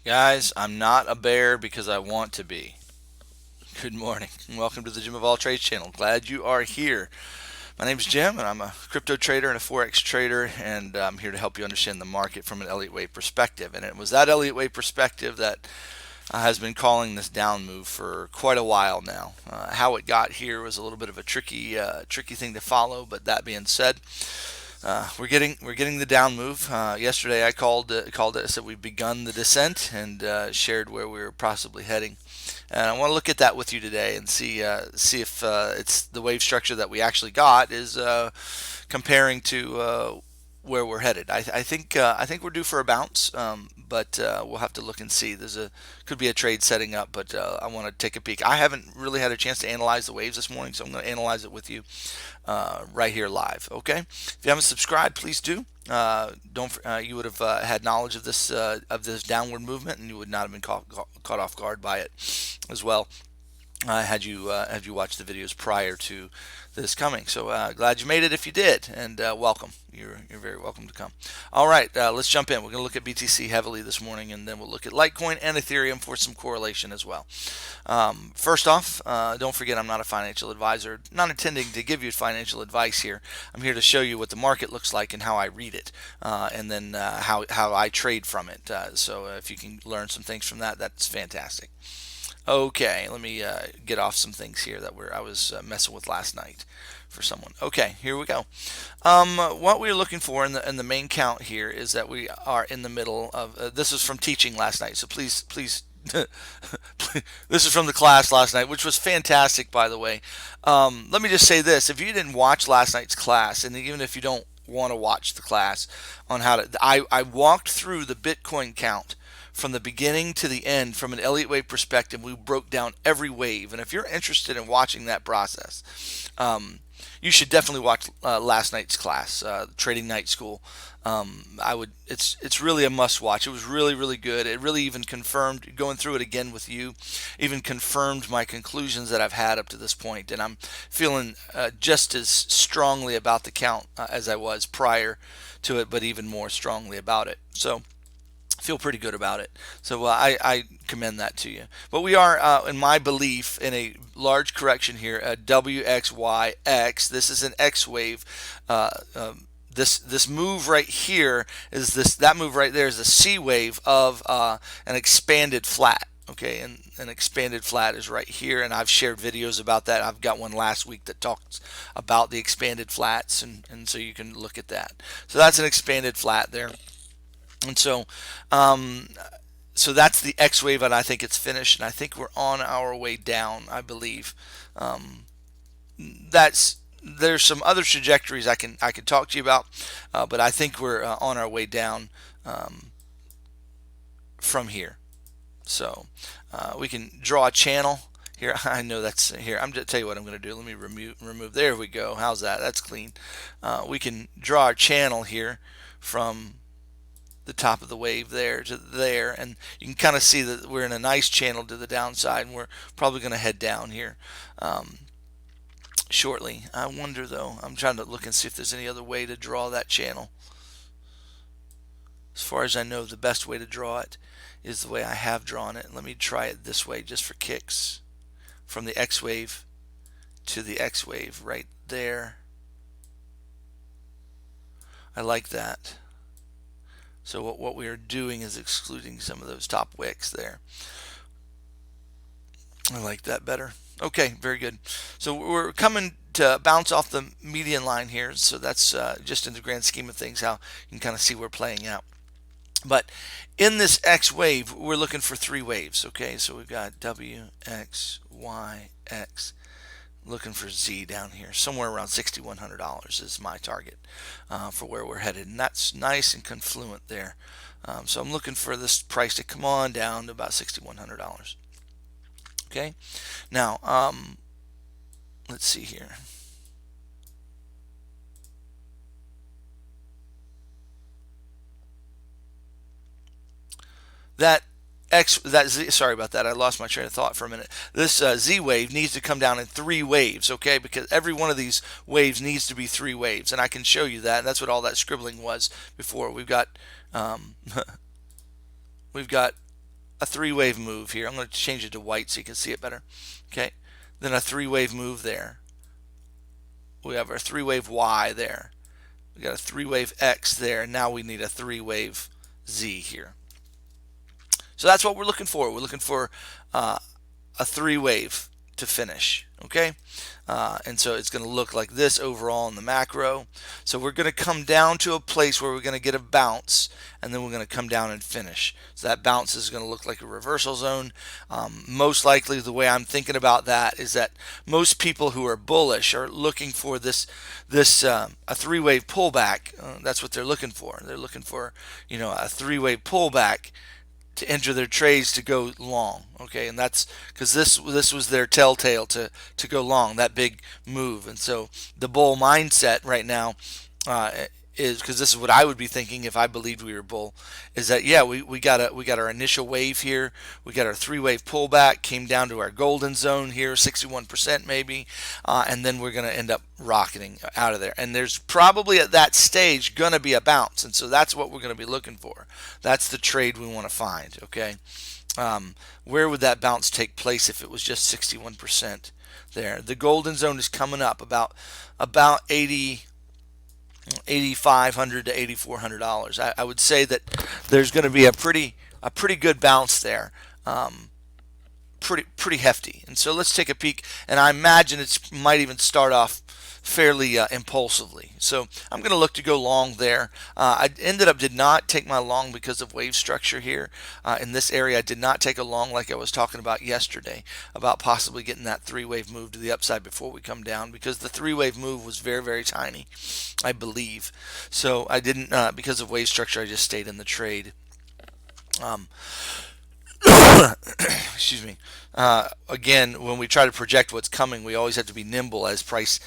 Guys, I'm not a bear because I want to be. Good morning and welcome to the Jim of All Trades channel. Glad you are here. My name is Jim and I'm a crypto trader and a Forex trader, and I'm here to help you understand the market from an Elliott Wave perspective. And it was that Elliott Wave perspective that has been calling this down move for quite a while now. How it got here was a little bit of a tricky thing to follow, but that being said, we're getting the down move. Yesterday I called it. I said we've begun the descent and shared where we were possibly heading. And I want to look at that with you today and see if it's the wave structure that we actually got is comparing to where we're headed. I think we're due for a bounce, but we'll have to look and see. Could be a trade setting up, but I want to take a peek. I haven't really had a chance to analyze the waves this morning, so I'm going to analyze it with you right here live. Okay, if you haven't subscribed, please do. Don't You would have had knowledge of this downward movement, and you would not have been caught off guard by it as well. Had you watched the videos prior to this coming. So glad you made it if you did, and welcome. You're very welcome to come. All right, let's jump in. We're going to look at BTC heavily this morning, and then we'll look at Litecoin and Ethereum for some correlation as well. First off, don't forget I'm not a financial advisor, not intending to give you financial advice here. I'm here to show you what the market looks like and how I read it, and then how I trade from it. So if you can learn some things from that, that's fantastic. Okay, let me get off some things here that I was messing with last night for someone. Okay, here we go. What we're looking for in the main count here is that we are in the middle of. This is from teaching last night, so please. This is from the class last night, which was fantastic, by the way. Let me just say this: if you didn't watch last night's class, and even if you don't want to watch the class on how to, I walked through the Bitcoin count from the beginning to the end from an Elliott wave perspective. We broke down every wave, and if you're interested in watching that process, you should definitely watch last night's class, Trading Night School. I would. It's really a must watch. It was really good. It really even confirmed, going through it again with you, even confirmed my conclusions that I've had up to this point, and I'm feeling just as strongly about the count as I was prior to it, but even more strongly about it. So feel pretty good about it. So I commend that to you. But we are, in my belief, in a large correction here, a WXYX. This is an X wave. This move right here is that move right there is a C wave of an expanded flat. Okay, and an expanded flat is right here, and I've shared videos about that. I've got one last week that talks about the expanded flats, and so you can look at that. So that's an expanded flat there. And so that's the X wave, and I think it's finished, and I think we're on our way down. I believe there's some other trajectories I can talk to you about, but I think we're on our way down from here. So we can draw a channel here. I know that's here. I'm just tell you what I'm going to do. Let me remove. There we go. How's that? That's clean. We can draw a channel here from the top of the wave there to there, and you can kind of see that we're in a nice channel to the downside, and we're probably going to head down here shortly. I wonder though, I'm trying to look and see if there's any other way to draw that channel. As far as I know, the best way to draw it is the way I have drawn it. Let me try it this way just for kicks, from the X wave to the X wave right there. I like that. So what we are doing is excluding some of those top wicks there. I like that better. Okay, very good. So we're coming to bounce off the median line here. So that's just in the grand scheme of things how you can kind of see we're playing out. But in this X wave, we're looking for three waves. Okay, so we've got W, X, Y, X. Looking for Z down here, somewhere around $6,100 is my target for where we're headed, and that's nice and confluent there. So I'm looking for this price to come on down to about $6,100. Okay, now let's see here. Sorry about that. I lost my train of thought for a minute. This Z wave needs to come down in three waves, okay? Because every one of these waves needs to be three waves, and I can show you that. That's what all that scribbling was before. We've got we've got a three-wave move here. I'm going to change it to white so you can see it better. Okay, then a three-wave move there. We have our three-wave Y there. We got a three-wave X there. Now we need a three-wave Z here. So that's what we're looking for. We're looking for a three-wave to finish. Okay, and so it's going to look like this overall in the macro. So we're going to come down to a place where we're going to get a bounce, and then we're going to come down and finish. So that bounce is going to look like a reversal zone. Most likely, the way I'm thinking about that is that most people who are bullish are looking for this a three-wave pullback. That's what they're looking for. They're looking for a three-wave pullback to enter their trades to go long. Okay, and that's because this was their telltale to go long, that big move. And so the bull mindset right now is, because this is what I would be thinking if I believed we were bull, is that yeah, we got our initial wave here, we got our three-wave pullback, came down to our golden zone here, 61% maybe, and then we're going to end up rocketing out of there. And there's probably at that stage going to be a bounce, and so that's what we're going to be looking for. That's the trade we want to find. Okay, where would that bounce take place if it was just 61% there? The golden zone is coming up about 8,500 to $8,400. I would say that there's going to be a pretty good bounce there, pretty hefty. And so let's take a peek. And I imagine it might even start off fairly impulsively. So I'm going to look to go long there. I did not take my long because of wave structure here. In this area, I did not take a long like I was talking about yesterday, about possibly getting that three-wave move to the upside before we come down, because the three-wave move was very, very tiny, I believe. So I didn't, because of wave structure, I just stayed in the trade. Excuse me. Again, when we try to project what's coming, we always have to be nimble as price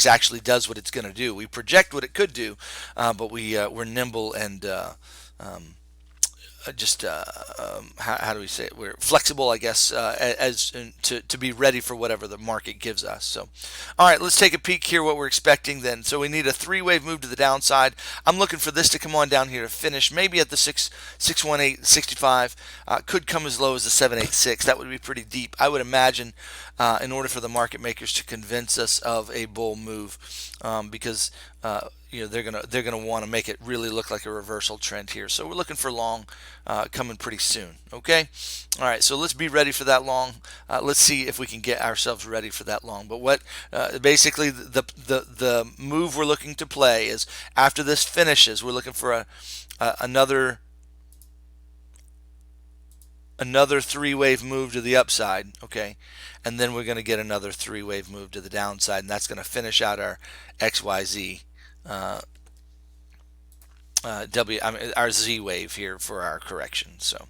actually does what it's going to do. We project what it could do, but we're nimble and how do we say it? We're flexible, I guess, to be ready for whatever the market gives us. So, all right, let's take a peek here what we're expecting then. So we need a three-wave move to the downside. I'm looking for this to come on down here to finish, maybe at the 618.65. Could come as low as the 786. That would be pretty deep. I would imagine, in order for the market makers to convince us of a bull move, because they're gonna want to make it really look like a reversal trend here. So we're looking for long coming pretty soon. Okay, all right. So let's be ready for that long. Let's see if we can get ourselves ready for that long. But what basically the move we're looking to play is, after this finishes, we're looking for another three-wave move to the upside. Okay, and then we're going to get another three-wave move to the downside, and that's going to finish out our XYZ. Our Z wave here for our correction. So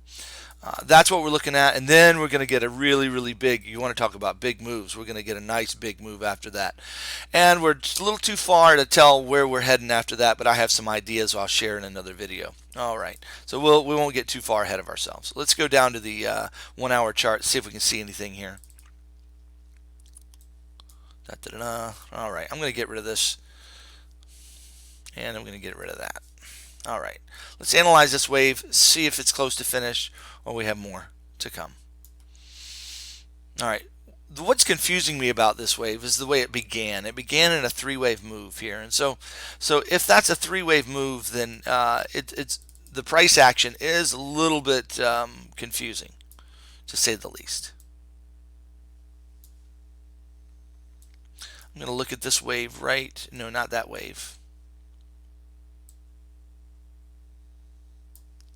that's what we're looking at, and then we're going to get a really big, you want to talk about big moves, we're going to get a nice big move after that. And we're just a little too far to tell where we're heading after that, but I have some ideas I'll share in another video. All right, so we won't get too far ahead of ourselves. Let's go down to the 1 hour chart, see if we can see anything here. All right, I'm going to get rid of this, and I'm going to get rid of that. All right, let's analyze this wave, see if it's close to finish or we have more to come. All right, what's confusing me about this wave is the way it began. It began in a three-wave move here, and so if that's a three-wave move, then it's the price action is a little bit confusing, to say the least. I'm going to look at this wave no, not that wave.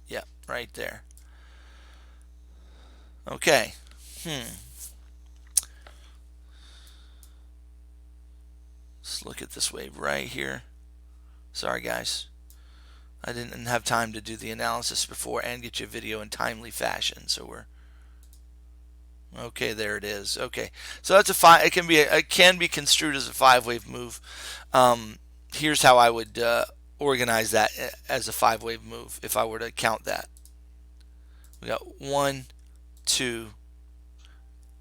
Yeah, right there. Okay. Let's look at this wave right here. Sorry, guys. I didn't have time to do the analysis before and get you a video in timely fashion. So we're okay. There it is. Okay. So that's a five. It can be construed as a five-wave move. Here's how I would organize that as a five-wave move if I were to count that. We got 1, 2,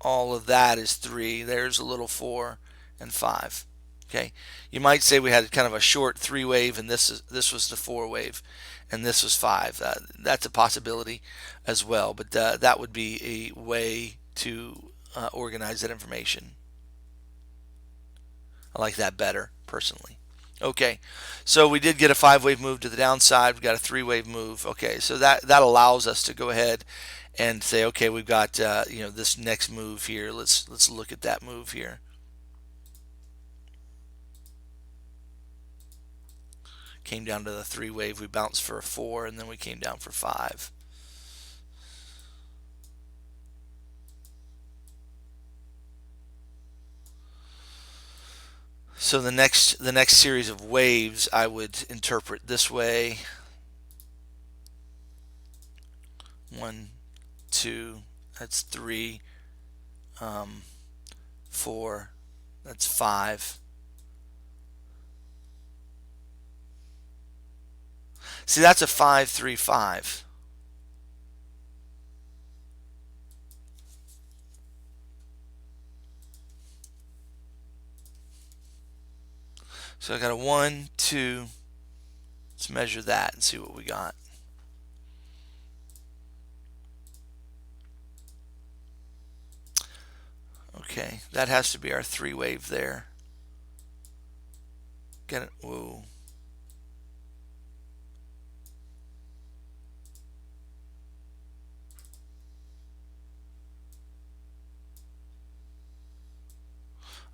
all of that is 3. There's a little 4 and 5. Okay, you might say we had kind of a short 3-wave, and this was the 4-wave, and this was 5. That's a possibility as well, but that would be a way to organize that information. I like that better personally. Okay, so we did get a 5-wave move to the downside. We got a 3-wave move. Okay, so that allows us to go ahead and say, okay, we've got this next move here. Let's look at that move here. Came down to the 3-wave. We bounced for a 4, and then we came down for 5. So the next series of waves I would interpret this way. 1, 2, that's 3, 4, that's 5. See, that's a 5, 3, 5. So I got a 1, 2. Let's measure that and see what we got. Okay, that has to be our 3-wave there. Get it? Whoa.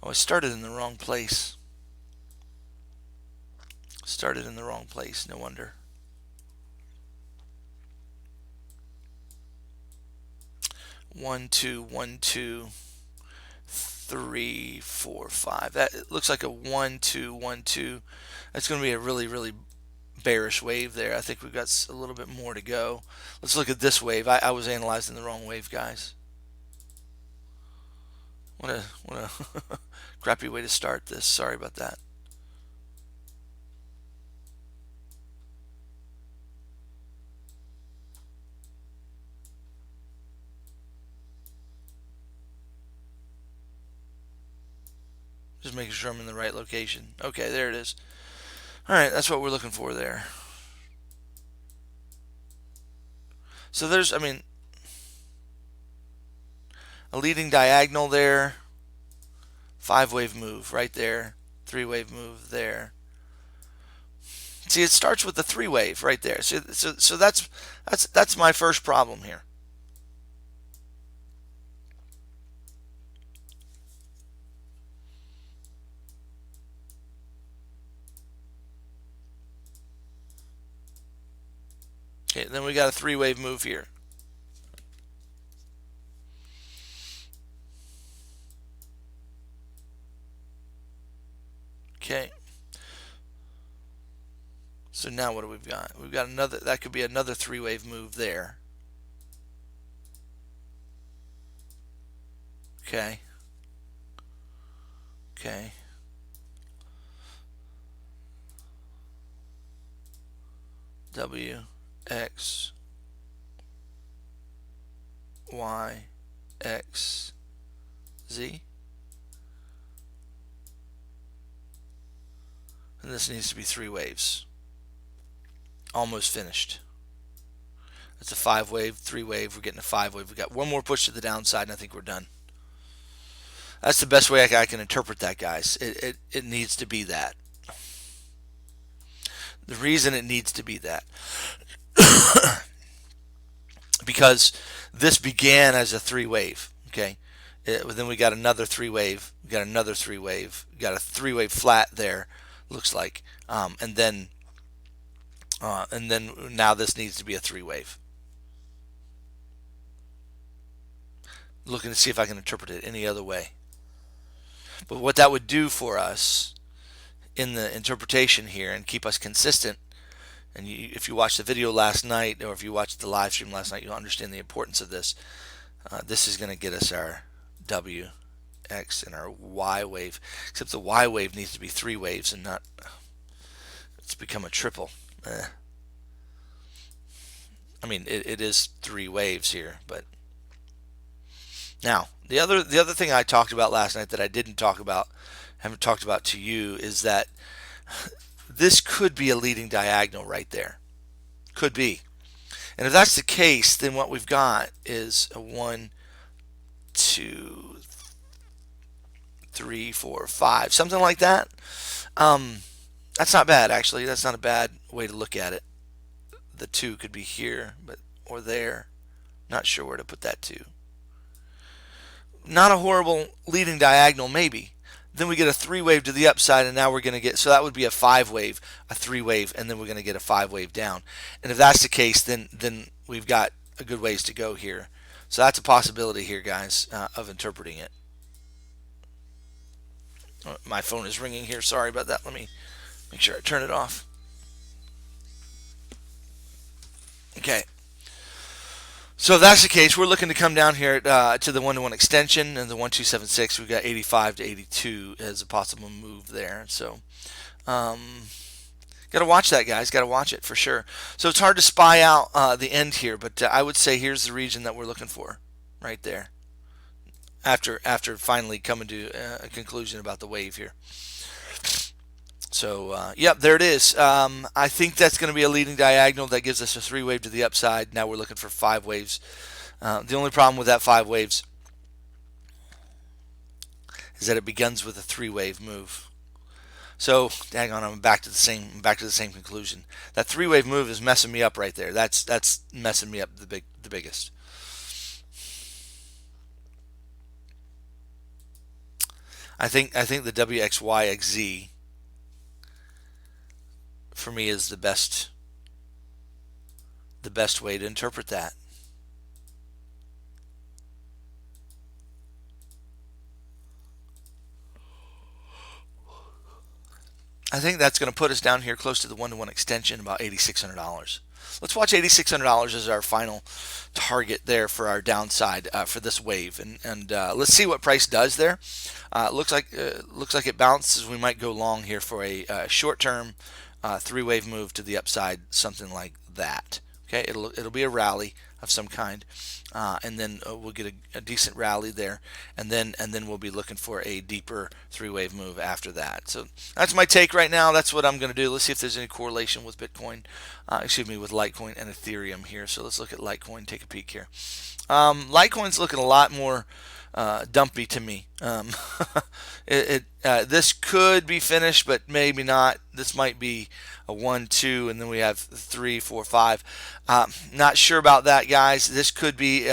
Oh, I started in the wrong place. Started in the wrong place, no wonder. One, two, 1, 2, 3, 4, 5. That it looks like a 1, 2, 1, 2. That's going to be a really bearish wave there. I think we've got a little bit more to go. Let's look at this wave. I was analyzing the wrong wave, guys. What a crappy way to start this. Sorry about that. Just making sure I'm in the right location. Okay, there it is. All right, that's what we're looking for there. So there's, I mean, a leading diagonal there. 5-wave move right there. 3-wave move there. See, it starts with the 3-wave right there. So that's my first problem here. Okay, then we got a 3-wave move here. Okay. So now what do we've got? We've got another, that could be another 3-wave move there. Okay. Okay. W, X, Y, X, Z. And this needs to be 3 waves. Almost finished. That's a 5-wave, 3-wave. We're getting a 5-wave. We got one more push to the downside, and I think we're done. That's the best way I can interpret that, guys. It needs to be that. The reason it needs to be that because this began as a 3-wave. Okay, then we got another 3-wave. We got another 3-wave. We got a 3-wave flat there. Looks like, and then now this needs to be a 3-wave. Looking to see if I can interpret it any other way. But what that would do for us in the interpretation here and keep us consistent, and if you watched the video last night or if you watched the live stream last night, you'll understand the importance of this. This is going to get us our W, X, and our Y wave, except the Y wave needs to be 3 waves and not, it's become a triple. I mean, it is 3 waves here, but now the other thing I talked about last night that I didn't talk about haven't talked about to you is that this could be a leading diagonal right there. Could be. And if that's the case, then what we've got is a 1, 2, 3, 4, 5, something like that. Um, that's not bad, actually. That's not a bad way to look at it. The 2 could be here, but or there. Not sure where to put that 2. Not a horrible leading diagonal, maybe. Then we get a 3 wave to the upside, and now we're going to get, so that would be a 5 wave, a 3 wave, and then we're going to get a 5 wave down. And if that's the case, then we've got a good ways to go here. So that's a possibility here, guys, of interpreting it. My phone is ringing here. Sorry about that. Let me make sure I turn it off. Okay. So if that's the case, we're looking to come down here to the 1-to-1 extension and the 1276. We've got 85 to 82 as a possible move there. So got to watch that, guys. Got to watch it for sure. So it's hard to spy out the end here, but I would say here's the region that we're looking for right there. After finally coming to a conclusion about the wave here. So, yep, there it is. I think that's going to be a leading diagonal that gives us a 3 wave to the upside. Now we're looking for 5 waves. The only problem with that 5 waves is that it begins with a 3 wave move. So, dang on, I'm back to the same conclusion. That 3 wave move is messing me up right there. That's messing me up the biggest. I think the WXYXZ for me is the best way to interpret that. I think that's going to put us down here close to the 1-to-1 extension, about $8,600. Let's watch $8,600 as our final target there for our downside for this wave, and let's see what price does there. Looks like it bounces. We might go long here for a short-term 3-wave move to the upside, something like that. Okay, it'll be a rally of some kind, and then we'll get a decent rally there, and then we'll be looking for a deeper 3-wave move after that. So that's my take right now. That's what I'm going to do. Let's see if there's any correlation with Bitcoin, with Litecoin and Ethereum here. So let's look at Litecoin. Take a peek here. Litecoin's looking a lot more dumpy to me. This could be finished, but maybe not. This might be a 1, 2, and then we have 3, 4, 5. Not sure about that, guys. This could be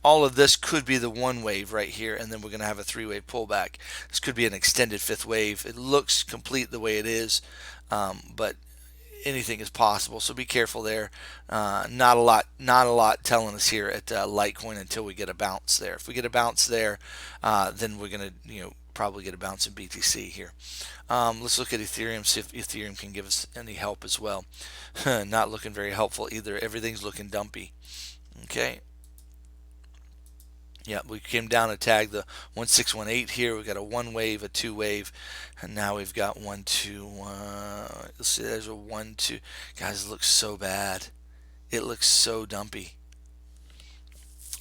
all of this could be the 1 wave right here, and then we're going to have a 3-wave pullback. This could be an extended 5th wave. It looks complete the way it is, but anything is possible, so be careful there. Not a lot telling us here at Litecoin until we get a bounce there. If we get a bounce there, then we're gonna probably get a bounce in BTC here. Let's look at Ethereum, see if Ethereum can give us any help as well. Not looking very helpful either. Everything's looking dumpy. Okay. Yeah, we came down to tag the 1618 here. We got a 1 wave, a 2 wave, and now we've got 1, 2, 1. Let's see, there's a 1, 2. Guys, it looks so bad. It looks so dumpy.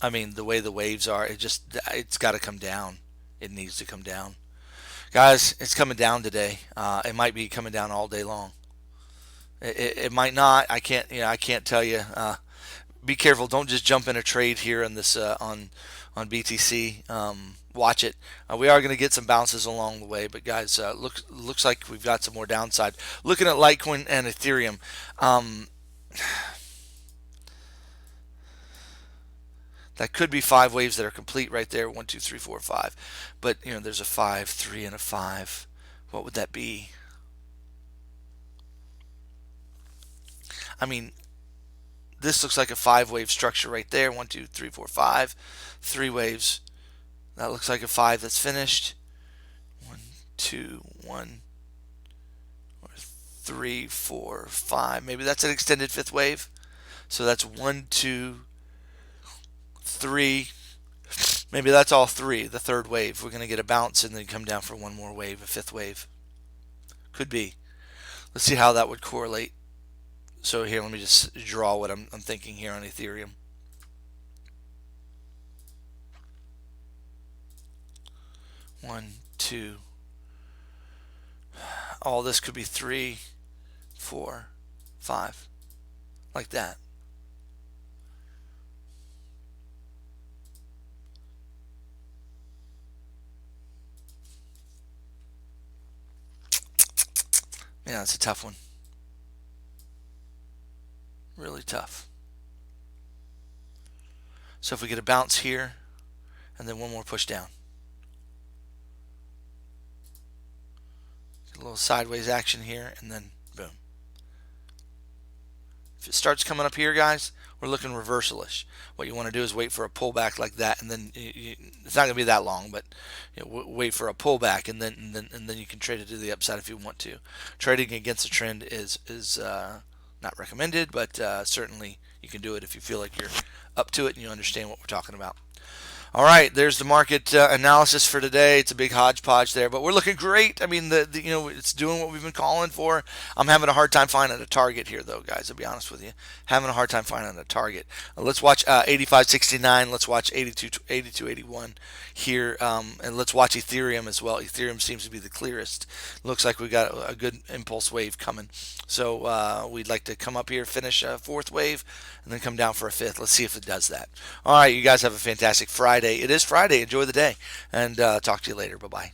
I mean, the way the waves are, it's got to come down. It needs to come down. Guys, it's coming down today. It might be coming down all day long. It might not. I can't tell you. Be careful. Don't just jump in a trade here on this on BTC. Watch it. We are going to get some bounces along the way, but guys, looks like we've got some more downside. Looking at Litecoin and Ethereum, that could be 5 waves that are complete right there. 1, 2, 3, 4, 5. But there's a 5, 3, and a 5. What would that be? I mean, this looks like a 5-wave structure right there. 1, 2, 3, 4, 5. 3 waves. That looks like a 5 that's finished. 1, 2, 1, or 3, 4, 5. Maybe that's an extended 5th wave. So that's 1, 2, 3. Maybe that's all 3, the 3rd wave. We're going to get a bounce and then come down for 1 more wave, a 5th wave. Could be. Let's see how that would correlate. So here, let me just draw what I'm thinking here on Ethereum. One, 2, 2. All this could be 3, 4, 5, like that. Yeah, it's a tough one. Really tough. So if we get a bounce here, and then one more push down. Get a little sideways action here, and then boom. If it starts coming up here, guys, we're looking reversal-ish. What you want to do is wait for a pullback like that, and then it's not going to be that long, but wait for a pullback, and then you can trade it to the upside if you want to. Trading against a trend is not recommended, but certainly you can do it if you feel like you're up to it and you understand what we're talking about. All right, there's the market analysis for today. It's a big hodgepodge there, but we're looking great. I mean, it's doing what we've been calling for. I'm having a hard time finding a target here, though, guys. I'll be honest with you, having a hard time finding a target. Let's watch 85.69. Let's watch 82.81 here, and let's watch Ethereum as well. Ethereum seems to be the clearest. Looks like we got a good impulse wave coming. So we'd like to come up here, finish a fourth wave, and then come down for a fifth. Let's see if it does that. All right, you guys have a fantastic Friday. It is Friday. Enjoy the day, and talk to you later. Bye-bye.